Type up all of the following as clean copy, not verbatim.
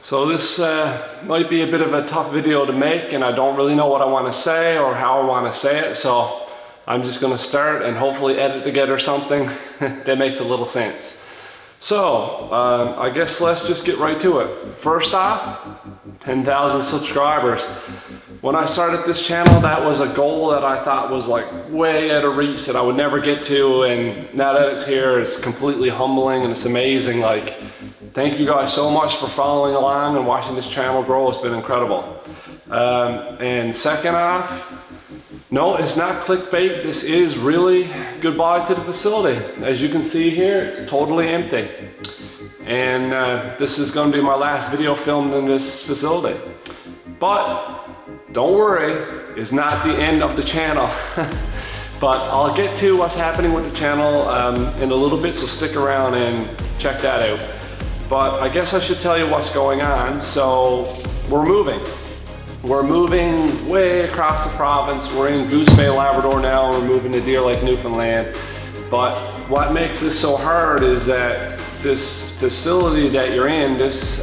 So this might be a bit of a tough video to make, and I don't really know what I want to say or how I want to say it, so I'm just going to start and hopefully edit together something that makes a little sense. So I guess let's just get right to it. First off, 10,000 subscribers. When I started this channel, that was a goal that I thought was like way out of reach that I would never get to, and now that it's here, it's completely humbling and it's amazing. Like, thank you guys so much for following along and watching this channel grow. It's been incredible. And second off, no, it's not clickbait. This is really goodbye to the facility. As you can see here, it's totally empty. And this is going to be my last video filmed in this facility. But don't worry, it's not the end of the channel. But I'll get to what's happening with the channel in a little bit, so stick around and check that out. But I guess I should tell you what's going on. So we're moving. We're moving way across the province. We're in Goose Bay, Labrador now, and we're moving to Deer Lake, Newfoundland. But what makes this so hard is that this facility that you're in, this,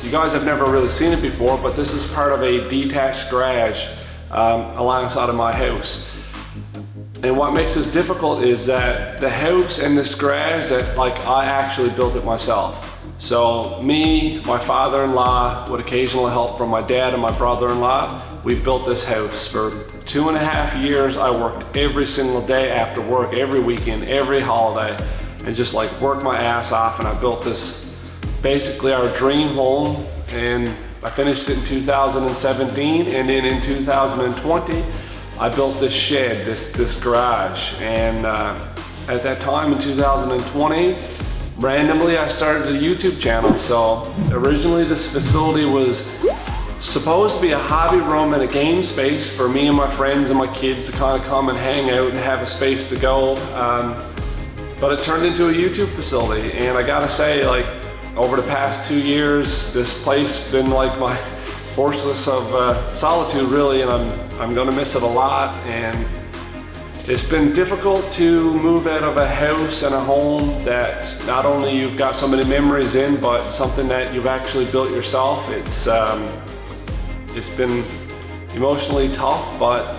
you guys have never really seen it before, but this is part of a detached garage alongside of my house. And what makes this difficult is that the house and this garage, that like I actually built it myself. So me, my father-in-law, with occasional help from my dad and my brother-in-law, we built this house. For 2.5 years, I worked every single day after work, every weekend, every holiday, and just like worked my ass off, and I built this, basically our dream home. And I finished it in 2017, and then in 2020, I built this shed, this garage. And at that time in 2020, randomly I started a YouTube channel. So originally this facility was supposed to be a hobby room and a game space for me and my friends and my kids to kind of come and hang out and have a space to go. But it turned into a YouTube facility, and I gotta say, like, over the past 2 years, this place been like my fortress of solitude, really, and I'm gonna miss it a lot. And it's been difficult to move out of a house and a home that not only you've got so many memories in, but something that you've actually built yourself. It's been emotionally tough, but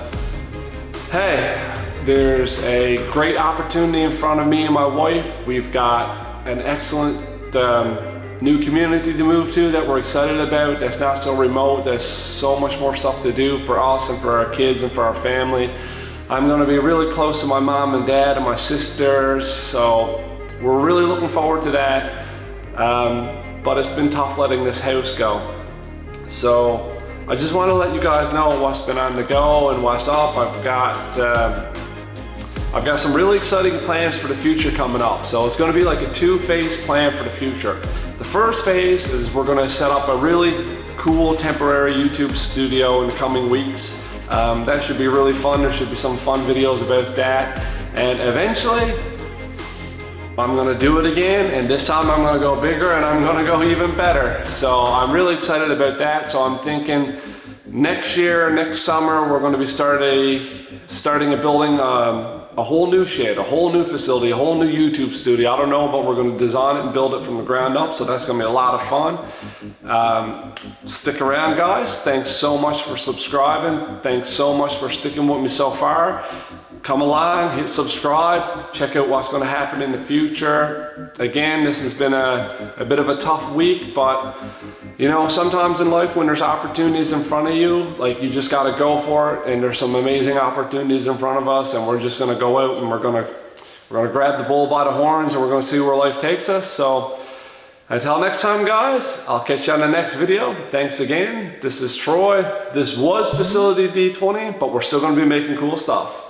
hey, there's a great opportunity in front of me and my wife. We've got an excellent new community to move to that we're excited about, that's not so remote. There's so much more stuff to do for us and for our kids and for our family. I'm going to be really close to my mom and dad and my sisters, so we're really looking forward to that. But it's been tough letting this house go. So I just want to let you guys know what's been on the go and what's up. I've got some really exciting plans for the future coming up. So it's going to be like a two-phase plan for the future. The first phase is we're going to set up a really cool temporary YouTube studio in the coming weeks. That should be really fun. There should be some fun videos about that. And eventually, I'm gonna do it again, and this time I'm gonna go bigger and I'm gonna go even better. So I'm really excited about that. So I'm thinking next year, next summer, we're gonna be starting a building, a whole new shed, a whole new facility, a whole new YouTube studio. I don't know, but we're gonna design it and build it from the ground up. So that's gonna be a lot of fun. Stick around, guys. Thanks so much for subscribing. Thanks so much for sticking with me so far. Come along, hit subscribe, check out what's going to happen in the future. Again, this has been a bit of a tough week, but you know, sometimes in life when there's opportunities in front of you, like, you just got to go for it, and there's some amazing opportunities in front of us, and we're just going to go out and we're going to grab the bull by the horns, and we're going to see where life takes us. So until next time, guys, I'll catch you on the next video. Thanks again. This is Troy. This was Facility D20, but we're still going to be making cool stuff.